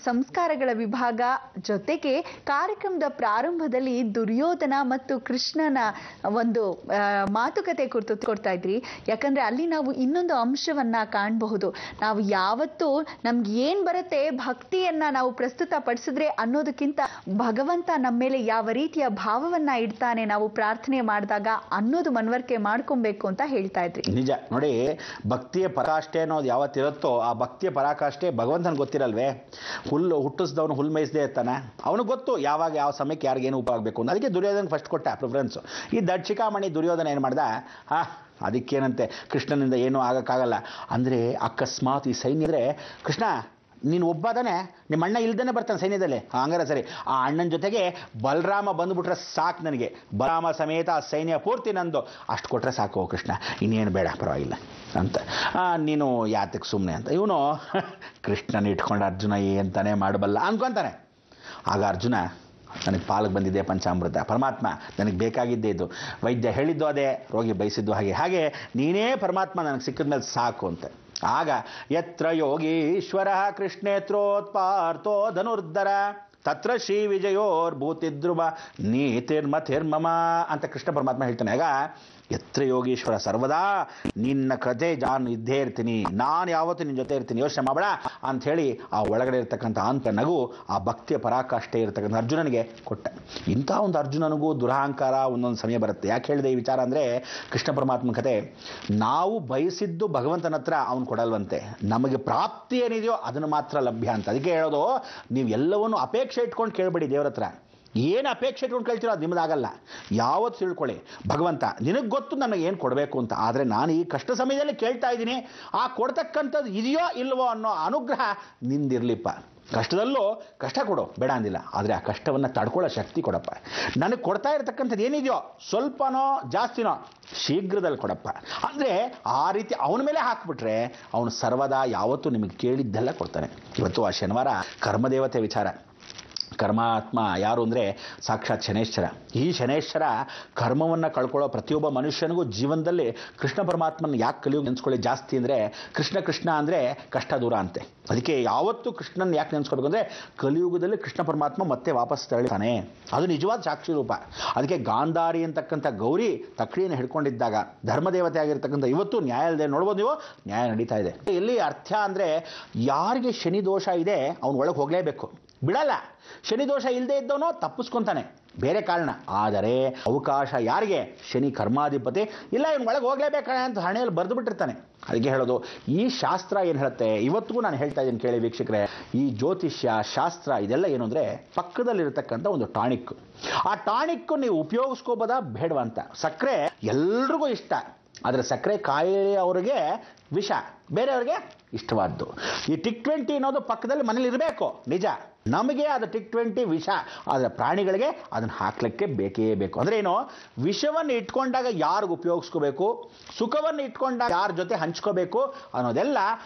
ಸಂಸ್ಕಾರಗಳ ವಿಭಾಗ ಜೊತೆಗೆ ಕಾರ್ಯಕ್ರಮದ ಪ್ರಾರಂಭದಲ್ಲಿ ದುರ್ಯೋಧನ ಮತ್ತು ಕೃಷ್ಣನ ಒಂದು ಮಾತುಕತೆ ಕುರಿತು ಕೊಡ್ತಾ ಇದ್ರಿ. ಯಾಕಂದ್ರೆ ಅಲ್ಲಿ ನಾವು ಇನ್ನೊಂದು ಅಂಶವನ್ನ ಕಾಣಬಹುದು. ನಾವು ಯಾವತ್ತೂ ನಮ್ಗೆ ಏನ್ ಬರುತ್ತೆ ಭಕ್ತಿಯನ್ನ ನಾವು ಪ್ರಸ್ತುತ ಪಡಿಸಿದ್ರೆ ಅನ್ನೋದಕ್ಕಿಂತ ಭಗವಂತ ನಮ್ಮ ಮೇಲೆ ಯಾವ ರೀತಿಯ ಭಾವವನ್ನ ಇಡ್ತಾನೆ ನಾವು ಪ್ರಾರ್ಥನೆ ಮಾಡಿದಾಗ ಅನ್ನೋದು ಮನವರಿಕೆ ಮಾಡ್ಕೊಬೇಕು ಅಂತ ಹೇಳ್ತಾ ಇದ್ರಿ. ನಿಜ ನೋಡಿ, ಭಕ್ತಿಯ ಪರಾಕಾಷ್ಠೆ ಅನ್ನೋದು ಯಾವತ್ತಿರುತ್ತೋ ಆ ಭಕ್ತಿಯ ಪರಾಕಾಷ್ಠೆ ಭಗವಂತನ ಗೊತ್ತಿರಲ್ವೇ. ಹುಲ್ಲು ಹುಟ್ಟಿಸಿದವನು ಹುಲ್ ಮೇಯಿಸದೇ ಇರ್ತಾನೆ, ಅವನಿಗೆ ಗೊತ್ತು ಯಾವಾಗ ಯಾವ ಸಮಯಕ್ಕೆ ಯಾರಿಗೇನು ಉಪ ಆಗಬೇಕು ಅಂತ. ಅದಕ್ಕೆ ದುರ್ಯೋಧನ ಫಸ್ಟ್ ಕೊಟ್ಟ ಪ್ರಿಫರೆನ್ಸು. ಈ ದಡ್ಚಿಕಾಮಣಿ ದುರ್ಯೋಧನ ಏನು ಮಾಡ್ದ, ಅದಕ್ಕೇನಂತೆ ಕೃಷ್ಣನಿಂದ ಏನೂ ಆಗೋಕ್ಕಾಗಲ್ಲ ಅಂದರೆ ಅಕಸ್ಮಾತ್ ಈ ಸೈನ್ಯ ಅಂದರೆ ಕೃಷ್ಣ ನೀನು ಒಬ್ಬ ತಾನೆ, ನಿಮ್ಮ ಅಣ್ಣ ಇಲ್ದೇ ಬರ್ತಾನೆ ಸೈನ್ಯದಲ್ಲಿ, ಹಂಗಾರೆ ಸರಿ ಆ ಅಣ್ಣನ ಜೊತೆಗೆ ಬಲರಾಮ ಬಂದುಬಿಟ್ರೆ ಸಾಕು ನನಗೆ, ಬಲರಾಮ ಸಮೇತ ಆ ಸೈನ್ಯ ಪೂರ್ತಿ ನಂದು, ಅಷ್ಟು ಕೊಟ್ಟರೆ ಸಾಕು ಕೃಷ್ಣ, ಇನ್ನೇನು ಬೇಡ ಪರವಾಗಿಲ್ಲ ಅಂತ. ನೀನು ಯಾತಕ್ಕೆ ಸುಮ್ಮನೆ ಅಂತ ಇವನು ಕೃಷ್ಣನ ಇಟ್ಕೊಂಡು ಅರ್ಜುನ ಅಂತಾನೆ ಮಾಡಬಲ್ಲ ಅನ್ಕೊತಾನೆ. ಆಗ ಅರ್ಜುನ ನನಗೆ ಪಾಲಕ್ಕೆ ಬಂದಿದ್ದೆ ಪಂಚಾಮೃತ, ಪರಮಾತ್ಮ ನನಗೆ ಬೇಕಾಗಿದ್ದೇ ಇದು, ವೈದ್ಯ ಹೇಳಿದ್ದು ಅದೇ, ರೋಗಿ ಬಯಸಿದ್ದು ಹಾಗೆ ನೀನೇ ಪರಮಾತ್ಮ ನನಗೆ ಸಿಕ್ಕಿದ ಮೇಲೆ ಸಾಕು ಅಂತ. ಆಗ ಯತ್ರ ಯೋಗೀಶ್ವರ ಕೃಷ್ಣೇತ್ರೋತ್ಪಾರ್ಥೋ ಧನುರ್ಧರ ತತ್ರ ಶ್ರೀ ವಿಜಯೋರ್ಭೂತಿಧ್ರುವ ನೀತಿರ್ಮಥಿರ್ಮಮ ಅಂತ ಕೃಷ್ಣ ಪರಮಾತ್ಮ ಹೇಳ್ತಾನೆ. ಆಗ ಯತ್ರ ಯೋಗೀಶ್ವರ, ಸರ್ವದಾ ನಿನ್ನ ಕತೆ ನಾನು ಇದ್ದೇ ಇರ್ತೀನಿ, ನಾನು ಯಾವತ್ತೂ ನಿನ್ನ ಜೊತೆ ಇರ್ತೀನಿ, ಯೋಚನೆ ಮಾಡಬೇಡ ಅಂಥೇಳಿ ಆ ಒಳಗಡೆ ಇರ್ತಕ್ಕಂಥ ಅಂತ ನಗು, ಆ ಭಕ್ತಿಯ ಪರಾಕಾಷ್ಠೆ ಇರ್ತಕ್ಕಂಥ ಅರ್ಜುನನಿಗೆ ಕೊಟ್ಟ. ಇಂಥ ಒಂದು ಅರ್ಜುನನಿಗೂ ದುರಹಂಕಾರ ಒಂದೊಂದು ಸಮಯ ಬರುತ್ತೆ. ಯಾಕೆ ಹೇಳಿದೆ ಈ ವಿಚಾರ ಅಂದರೆ, ಕೃಷ್ಣ ಪರಮಾತ್ಮನ ಕತೆ, ನಾವು ಬಯಸಿದ್ದು ಭಗವಂತನ ಹತ್ರ ಅವನು ಕೊಡಲ್ವಂತೆ, ನಮಗೆ ಪ್ರಾಪ್ತಿ ಏನಿದೆಯೋ ಅದನ್ನು ಮಾತ್ರ ಲಭ್ಯ ಅಂತ. ಅದಕ್ಕೆ ಹೇಳೋದು, ನೀವು ಎಲ್ಲವನ್ನೂ ಅಪೇಕ್ಷೆ ಇಟ್ಕೊಂಡು ಕೇಳಬೇಡಿ ದೇವ್ರ ಹತ್ರ. ಏನು ಅಪೇಕ್ಷೆ ಇಟ್ಕೊಂಡು ಕೇಳ್ತೀರೋ ಅದು ನಿಮ್ಮದಾಗಲ್ಲ. ಯಾವತ್ತು ತಿಳ್ಕೊಳ್ಳಿ, ಭಗವಂತ ನಿನಗೆ ಗೊತ್ತು ನನಗೆ ಏನು ಕೊಡಬೇಕು ಅಂತ, ಆದರೆ ನಾನು ಈ ಕಷ್ಟ ಸಮಯದಲ್ಲಿ ಕೇಳ್ತಾ ಇದ್ದೀನಿ, ಆ ಕೊಡ್ತಕ್ಕಂಥದ್ದು ಇದೆಯೋ ಇಲ್ವೋ ಅನ್ನೋ ಅನುಗ್ರಹ ನಿಂದಿರಲಿಪ್ಪ. ಕಷ್ಟದಲ್ಲೂ ಕಷ್ಟ ಕೊಡು, ಬೇಡ ಅಂದಿಲ್ಲ, ಆದರೆ ಆ ಕಷ್ಟವನ್ನು ತಡ್ಕೊಳ್ಳೋ ಶಕ್ತಿ ಕೊಡಪ್ಪ. ನನಗೆ ಕೊಡ್ತಾ ಇರತಕ್ಕಂಥದ್ದು ಏನಿದೆಯೋ ಸ್ವಲ್ಪನೋ ಜಾಸ್ತಿನೋ ಶೀಘ್ರದಲ್ಲಿ ಕೊಡಪ್ಪ ಅಂದರೆ ಆ ರೀತಿ ಅವನ ಮೇಲೆ ಹಾಕ್ಬಿಟ್ರೆ ಅವನು ಸರ್ವದಾ ಯಾವತ್ತೂ ನಿಮಗೆ ಕೇಳಿದ್ದೆಲ್ಲ ಕೊಡ್ತಾನೆ. ಇವತ್ತು ಆ ಶನಿವಾರ ಕರ್ಮದೇವತೆ ವಿಚಾರ. ಕರ್ಮಾತ್ಮ ಯಾರು ಅಂದರೆ ಸಾಕ್ಷಾತ್ ಶನೇಶ್ವರ. ಈ ಶನೇಶ್ವರ ಕರ್ಮವನ್ನು ಕಳ್ಕೊಳ್ಳೋ ಪ್ರತಿಯೊಬ್ಬ ಮನುಷ್ಯನಿಗೂ ಜೀವನದಲ್ಲಿ ಕೃಷ್ಣ ಪರಮಾತ್ಮನ ಯಾಕೆ ಕಲಿಯುಗ ನೆನೆಸ್ಕೊಳ್ಳಿ ಜಾಸ್ತಿ ಅಂದರೆ, ಕೃಷ್ಣ ಕೃಷ್ಣ ಅಂದರೆ ಕಷ್ಟ ದೂರ ಅಂತೆ. ಅದಕ್ಕೆ ಯಾವತ್ತೂ ಕೃಷ್ಣನ ಯಾಕೆ ನೆನೆಸ್ಕೊಳ್ಬೇಕು ಅಂದರೆ, ಕಲಿಯುಗದಲ್ಲಿ ಕೃಷ್ಣ ಪರಮಾತ್ಮ ಮತ್ತೆ ವಾಪಸ್ ತಳಿತಾನೆ, ಅದು ನಿಜವಾದ ಸಾಕ್ಷಿ ರೂಪ. ಅದಕ್ಕೆ ಗಾಂಧಾರಿ ಅಂತಕ್ಕಂಥ ಗೌರಿ ತಕ್ಕಡಿಯನ್ನು ಹಿಡ್ಕೊಂಡಿದ್ದಾಗ ಧರ್ಮದೇವತೆ ಆಗಿರ್ತಕ್ಕಂಥ ಇವತ್ತು ನ್ಯಾಯಾಲಯ ನೋಡ್ಬೋದು ನೀವು, ನ್ಯಾಯ ನಡೀತಾ ಇದೆ. ಎಲ್ಲಿ ಅರ್ಥ ಅಂದರೆ, ಯಾರಿಗೆ ಶನಿ ದೋಷ ಇದೆ ಅವನು ಒಳಗೆ ಹೋಗಲೇಬೇಕು, ಬಿಡಲ್ಲ. ಶನಿ ದೋಷ ಇಲ್ಲದೆ ಇದ್ದವನು ತಪ್ಪಿಸ್ಕೊತಾನೆ, ಬೇರೆ ಕಾರಣ. ಆದರೆ ಅವಕಾಶ ಯಾರಿಗೆ, ಶನಿ ಕರ್ಮಾಧಿಪತಿ ಇಲ್ಲ, ಇವನು ಒಳಗೆ ಹೋಗಲೇಬೇಕಾ ಅಂತ ಹಣೆಯಲ್ಲಿ ಬರೆದು ಬಿಟ್ಟಿರ್ತಾನೆ. ಅದಕ್ಕೆ ಹೇಳೋದು, ಈ ಶಾಸ್ತ್ರ ಏನು ಹೇಳುತ್ತೆ, ಇವತ್ತಿಗೂ ನಾನು ಹೇಳ್ತಾ ಇದ್ದೀನಿ ಕೇಳಿ ವೀಕ್ಷಕರೇ, ಈ ಜ್ಯೋತಿಷ್ಯ ಶಾಸ್ತ್ರ ಇದೆಲ್ಲ ಏನು ಅಂದರೆ ಪಕ್ಕದಲ್ಲಿರತಕ್ಕಂಥ ಒಂದು ಟಾನಿಕ್. ಆ ಟಾನಿಕ್ ನೀವು ಉಪಯೋಗಿಸ್ಕೋಬೋದಾ ಬೇಡವಾ ಅಂತ. ಸಕ್ಕರೆ ಎಲ್ರಿಗೂ ಇಷ್ಟ, ಆದರೆ ಸಕ್ಕರೆ ಕಾಯಿಲೆ ಅವರಿಗೆ ವಿಷ, ಬೇರೆಯವ್ರಿಗೆ ಇಷ್ಟವಾದ್ದು. ಈ ಟಿಕ್ 20 ಅನ್ನೋದು ಪಕ್ಕದಲ್ಲಿ ಮನೇಲಿ ಇರಬೇಕು, ನಿಜ. ನಮಗೆ ಅದು ಟಿಕ್ 20 ವಿಷ, ಆದರೆ ಪ್ರಾಣಿಗಳಿಗೆ ಅದನ್ನು ಹಾಕ್ಲಿಕ್ಕೆ ಬೇಕೇ ಬೇಕು. ಅಂದರೆ ಏನು, ವಿಷವನ್ನು ಇಟ್ಕೊಂಡಾಗ ಯಾರಿಗೆ ಉಪಯೋಗಿಸ್ಕೋಬೇಕು, ಸುಖವನ್ನು ಇಟ್ಕೊಂಡಾಗ ಯಾರ ಜೊತೆ ಹಂಚ್ಕೋಬೇಕು ಅನ್ನೋದೆಲ್ಲ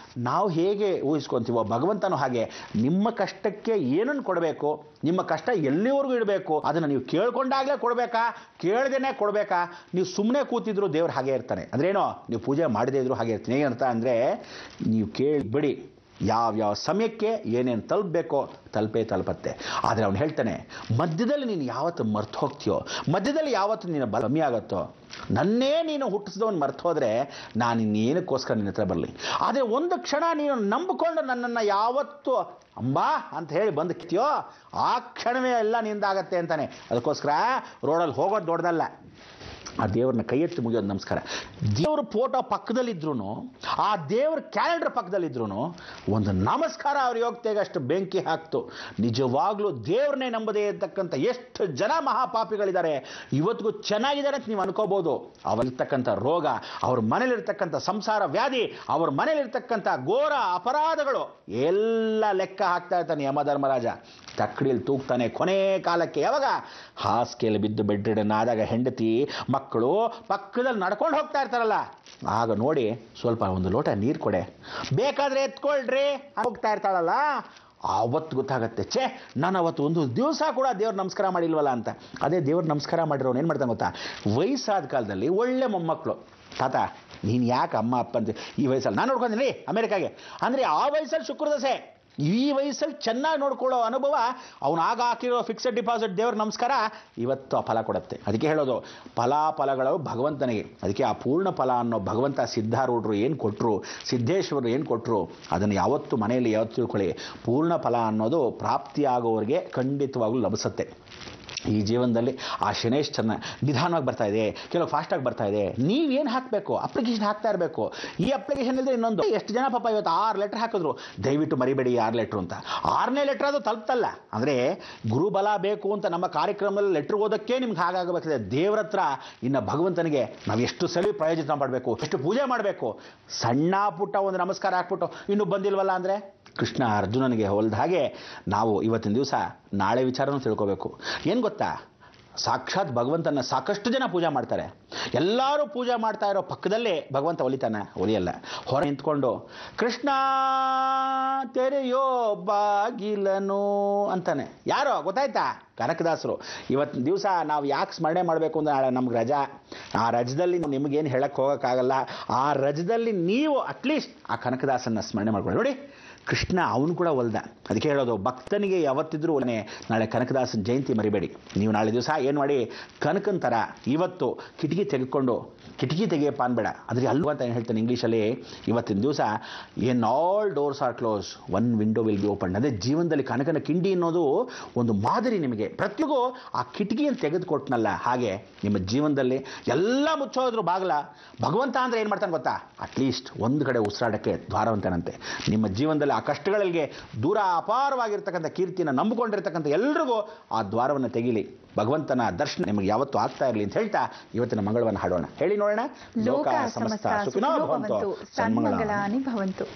ನಾವು ಹೇಗೆ ಊಹಿಸ್ಕೊತೀವೋ ಭಗವಂತನೂ ಹಾಗೆ ನಿಮ್ಮ ಕಷ್ಟಕ್ಕೆ ಏನನ್ನು ಕೊಡಬೇಕು, ನಿಮ್ಮ ಕಷ್ಟ ಎಲ್ಲಿವರೆಗೂ ಇಡಬೇಕು ಅದನ್ನು ನೀವು ಕೇಳ್ಕೊಂಡಾಗಲೇ ಕೊಡಬೇಕಾ, ಕೇಳ್ದೇನೆ ಕೊಡಬೇಕಾ. ನೀವು ಸುಮ್ಮನೆ ಕೂತಿದ್ರು ದೇವ್ರು ಹಾಗೆ ಇರ್ತಾನೆ. ಅಂದ್ರೇನೋ, ನೀವು ಪೂಜೆ ಮಾಡದೇ ಇದ್ರು ಹಾಗೆ ಇರ್ತೀನಿ. ಏನಂತ ಅಂದರೆ, ನೀವು ಕೇಳಿಬಿಡಿ, ಯಾವ್ಯಾವ ಸಮಯಕ್ಕೆ ಏನೇನು ತಲುಪಬೇಕೋ ತಲುಪತ್ತೆ. ಆದರೆ ಅವನು ಹೇಳ್ತಾನೆ, ಮಧ್ಯದಲ್ಲಿ ನೀನು ಯಾವತ್ತು ಮರ್ತು ಹೋಗ್ತೀಯೋ, ಮಧ್ಯದಲ್ಲಿ ಯಾವತ್ತು ನೀನು ಕಮ್ಮಿ ಆಗುತ್ತೋ, ನನ್ನೇ ನೀನು ಹುಟ್ಟಿಸಿದವನು ಮರ್ತು ಹೋದರೆ ನಾನು ಇನ್ನೇನಕ್ಕೋಸ್ಕರ ನಿನ್ನ ಹತ್ರ ಬರಲಿ. ಆದರೆ ಒಂದು ಕ್ಷಣ ನೀನು ನಂಬಿಕೊಂಡು ನನ್ನನ್ನು ಯಾವತ್ತು ಅಂಬಾ ಅಂತ ಹೇಳಿ ಬಂದುಕ್ತೀಯೋ ಆ ಕ್ಷಣವೇ ಎಲ್ಲ ನಿಂದಾಗತ್ತೆ ಅಂತಾನೆ. ಅದಕ್ಕೋಸ್ಕರ ರೋಡಲ್ಲಿ ಹೋಗೋದು ದೊಡ್ಡದಲ್ಲ, ಆ ದೇವ್ರನ್ನ ಕೈ ಎತ್ತಿ ಮುಗಿಯೋದು ನಮಸ್ಕಾರ. ದೇವ್ರ ಫೋಟೋ ಪಕ್ಕದಲ್ಲಿದ್ರೂ, ಆ ದೇವ್ರ ಕ್ಯಾಲೆಂಡರ್ ಪಕ್ಕದಲ್ಲಿದ್ರೂ ಒಂದು ನಮಸ್ಕಾರ ಅವ್ರ ಯೋಗ್ಯತೆಗೆ ಅಷ್ಟು ಬೆಂಕಿ ಹಾಕ್ತು. ನಿಜವಾಗ್ಲೂ ದೇವ್ರನ್ನೇ ನಂಬದೇ ಇರ್ತಕ್ಕಂಥ ಎಷ್ಟು ಜನ ಮಹಾಪಾಪಿಗಳಿದ್ದಾರೆ. ಇವತ್ತಿಗೂ ಚೆನ್ನಾಗಿದ್ದಾರೆ ಅಂತ ನೀವು ಅನ್ಕೋಬೋದು. ಅವರಿರ್ತಕ್ಕಂಥ ರೋಗ, ಅವ್ರ ಮನೇಲಿರ್ತಕ್ಕಂಥ ಸಂಸಾರ ವ್ಯಾಧಿ, ಅವ್ರ ಮನೇಲಿರ್ತಕ್ಕಂಥ ಘೋರ ಅಪರಾಧಗಳು ಎಲ್ಲ ಲೆಕ್ಕ ಹಾಕ್ತಾ ಇರ್ತಾನೆ ಯಮಧರ್ಮರಾಜ. ತಕ್ಕಡಿಯಲ್ಲಿ ತೂಗ್ತಾನೆ. ಕೊನೆ ಕಾಲಕ್ಕೆ ಯಾವಾಗ ಹಾಸಿಗೆಯಲ್ಲಿ ಬಿದ್ದು ಬೆಡ್ ರಿಡನ್ ಆದಾಗ ಹೆಂಡತಿ ಮಕ್ಕಳು ಪಕ್ಕದಲ್ಲಿ ನಡ್ಕೊಂಡು ಹೋಗ್ತಾ ಇರ್ತಾರಲ್ಲ, ಆಗ ನೋಡಿ ಸ್ವಲ್ಪ ಒಂದು ಲೋಟ ನೀರು ಕೊಡೆ, ಬೇಕಾದ್ರೆ ಎತ್ಕೊಳ್ರಿ ಹೋಗ್ತಾ ಇರ್ತಾಳಲ್ಲ, ಆವತ್ತು ಗೊತ್ತಾಗತ್ತೆ, ಛೇ ನಾನು ಅವತ್ತು ಒಂದು ದಿವಸ ಕೂಡ ದೇವ್ರ ನಮಸ್ಕಾರ ಮಾಡಿಲ್ವಲ್ಲ ಅಂತ. ಅದೇ ದೇವ್ರ ನಮಸ್ಕಾರ ಮಾಡಿರೋನು ಏನು ಮಾಡ್ತಾನೆ ಗೊತ್ತಾ, ವಯಸ್ಸಾದ ಕಾಲದಲ್ಲಿ ಒಳ್ಳೆ ಮೊಮ್ಮಕ್ಕಳು, ತಾತ ನೀನು ಯಾಕೆ ಅಮ್ಮ ಅಪ್ಪ ಅಂತ ಈ ವಯಸ್ಸಲ್ಲಿ ನಾನು ನೋಡ್ಕೊಂತೀನಿ ಅಮೇರಿಕಾಗೆ ಅಂದರೆ, ಆ ವಯಸ್ಸಲ್ಲಿ ಶುಕ್ರದಸೆ ಈ ವಯಸ್ಸಲ್ಲಿ ಚೆನ್ನಾಗಿ ನೋಡ್ಕೊಳ್ಳೋ ಅನುಭವ ಅವನು ಆಗ ಹಾಕಿರೋ ಫಿಕ್ಸೆಡ್ ಡಿಪಾಸಿಟ್ ದೇವ್ರ ನಮಸ್ಕಾರ ಇವತ್ತು ಆ ಫಲ ಕೊಡುತ್ತೆ. ಅದಕ್ಕೆ ಹೇಳೋದು ಫಲಾಫಲಗಳು ಭಗವಂತನಿಗೆ. ಅದಕ್ಕೆ ಆ ಪೂರ್ಣ ಫಲ ಅನ್ನೋ ಭಗವಂತ ಸಿದ್ಧಾರೂಢರು ಏನು ಕೊಟ್ಟರು, ಸಿದ್ದೇಶ್ವರರು ಏನು ಕೊಟ್ಟರು, ಅದನ್ನು ಯಾವತ್ತು ಮನೆಯಲ್ಲಿ ಯಾವತ್ತು ತಿಳ್ಕೊಳ್ಳಿ, ಪೂರ್ಣ ಫಲ ಅನ್ನೋದು ಪ್ರಾಪ್ತಿಯಾಗೋರಿಗೆ ಖಂಡಿತವಾಗ್ಲೂ ಲಭಿಸುತ್ತೆ. ಈ ಜೀವನದಲ್ಲಿ ಆ ಶನೇಶ್ ಚೆನ್ನ ನಿಧಾನವಾಗಿ ಬರ್ತಾ ಇದೆ, ಕೆಲವು ಫಾಸ್ಟಾಗಿ ಬರ್ತಾ ಇದೆ. ನೀವೇನು ಹಾಕಬೇಕು, ಅಪ್ಲಿಕೇಶನ್ ಹಾಕ್ತಾ ಇರಬೇಕು. ಈ ಅಪ್ಲಿಕೇಶನ್ ಇಲ್ಲದೆ ಇನ್ನೊಂದು ಎಷ್ಟು ಜನ ಪಾಪ ಇವತ್ತು 6 ಲೆಟರ್ ಹಾಕಿದ್ರು. ದಯವಿಟ್ಟು ಮರಿಬೇಡಿ 6 ಲೆಟ್ರು ಅಂತ. 6ನೇ ಲೆಟ್ರ್ ಅದು ತಲುಪ್ತಲ್ಲ. ಅಂದರೆ ಗುರುಬಲ ಬೇಕು ಅಂತ ನಮ್ಮ ಕಾರ್ಯಕ್ರಮದಲ್ಲಿ ಲೆಟ್ರ್ ಓದೋಕ್ಕೆ ನಿಮ್ಗೆ ಹಾಗಾಗಬೇಕಿದೆ. ದೇವ್ರ ಹತ್ರ ಇನ್ನು ಭಗವಂತನಿಗೆ ನಾವು ಎಷ್ಟು ಸಲ ಪ್ರಯೋಜನ ಮಾಡಬೇಕು, ಎಷ್ಟು ಪೂಜೆ ಮಾಡಬೇಕು. ಸಣ್ಣ ಪುಟ್ಟ ಒಂದು ನಮಸ್ಕಾರ ಹಾಕ್ಬಿಟ್ಟು ಇನ್ನೂ ಬಂದಿಲ್ವಲ್ಲ ಅಂದರೆ ಕೃಷ್ಣ ಅರ್ಜುನನಿಗೆ ಹೋಲ್ದ ಹಾಗೆ ನಾವು ಇವತ್ತಿನ ದಿವಸ ನಾಳೆ ವಿಚಾರನೂ ತಿಳ್ಕೋಬೇಕು. ಏನು ಗೊತ್ತಾ, ಸಾಕ್ಷಾತ್ ಭಗವಂತನ ಸಾಕಷ್ಟು ಜನ ಪೂಜೆ ಮಾಡ್ತಾರೆ. ಎಲ್ಲರೂ ಪೂಜೆ ಮಾಡ್ತಾ ಇರೋ ಪಕ್ಕದಲ್ಲೇ ಭಗವಂತ ಒಲಿತಾನೆ? ಒಲಿಯಲ್ಲ. ಹೊರ ನಿಂತ್ಕೊಂಡು ಕೃಷ್ಣ ತೆರೆಯೋ ಬಾಗಿಲನು ಅಂತಾನೆ. ಯಾರೋ ಗೊತ್ತಾಯ್ತಾ? ಕನಕದಾಸರು. ಇವತ್ತಿನ ದಿವಸ ನಾವು ಯಾಕೆ ಸ್ಮರಣೆ ಮಾಡಬೇಕು ಅಂದರೆ ನಾಳೆ ನಮ್ಗೆ ರಜಾ. ಆ ರಜದಲ್ಲಿ ನಿಮಗೇನು ಹೇಳಕ್ಕೆ ಹೋಗೋಕ್ಕಾಗಲ್ಲ. ಆ ರಜದಲ್ಲಿ ನೀವು ಅಟ್ಲೀಸ್ಟ್ ಆ ಕನಕದಾಸನ್ನ ಸ್ಮರಣೆ ಮಾಡ್ಕೊಳ್ಳಿ. ನೋಡಿ, ಕೃಷ್ಣ ಅವನು ಕೂಡ ಒಲ್ದ. ಅದಕ್ಕೆ ಹೇಳೋದು ಭಕ್ತನಿಗೆ ಯಾವತ್ತಿದ್ರೂ ನಾಳೆ ಕನಕದಾಸನ ಜಯಂತಿ ಮರಿಬೇಡಿ. ನೀವು ನಾಳೆ ದಿವಸ ಏನು ಮಾಡಿ, ಕನಕನ ಥರ ಇವತ್ತು ಕಿಟಕಿ ತೆಗೆಯಪ್ಪ ಅನ್ಬೇಡ. ಅದ್ರಿಗೆ ಅಲ್ವ ಅಂತ ಏನು ಹೇಳ್ತಾನೆ ಇಂಗ್ಲೀಷಲ್ಲಿ, ಇವತ್ತಿನ ದಿವಸ ಏನ್ all doors R close, one window will be open. ಅದೇ ಜೀವನದಲ್ಲಿ ಕನಕನ ಕಿಂಡಿ ಅನ್ನೋದು ಒಂದು ಮಾದರಿ ನಿಮಗೆ. ಪ್ರತಿಯೊಬ್ಬರಿಗೂ ಆ ಕಿಟಕಿಯನ್ನು ತೆಗೆದುಕೊಟ್ನಲ್ಲ, ಹಾಗೆ ನಿಮ್ಮ ಜೀವನದಲ್ಲಿ ಎಲ್ಲ ಮುಚ್ಚೋದ್ರು ಬಾಗಲ. ಭಗವಂತ ಅಂದರೆ ಏನು ಮಾಡ್ತಾನೆ ಗೊತ್ತಾ? ಅಟ್ಲೀಸ್ಟ್ ಒಂದು ಕಡೆ ಉಸಿರಾಡಕ್ಕೆ ದ್ವಾರವಂತನಂತೆ. ನಿಮ್ಮ ಜೀವನದಲ್ಲಿ ಆ ಕಷ್ಟಗಳಿಗೆ ದೂರ ಅಪಾರವಾಗಿರ್ತಕ್ಕಂಥ ಕೀರ್ತಿನ ನಂಬಿಕೊಂಡಿರ್ತಕ್ಕಂಥ ಎಲ್ರಿಗೂ ಆ ದ್ವಾರವನ್ನು ತೆಗೀಲಿ. ಭಗವಂತನ ದರ್ಶನ ನಿಮಗೆ ಯಾವತ್ತೂ ಆಗ್ತಾ ಇರಲಿ ಅಂತ ಹೇಳ್ತಾ ಇವತ್ತಿನ ಮಂಗಳವನ್ನು ಹಾಡೋಣ. ಹೇಳಿ ನೋಡೋಣ. ಲೋಕ ಸಮಸ್ತ ಸುಖಿನೋ ಭವಂತು, ಸನ್ಮಂಗಳಾನಿ ಭವಂತು.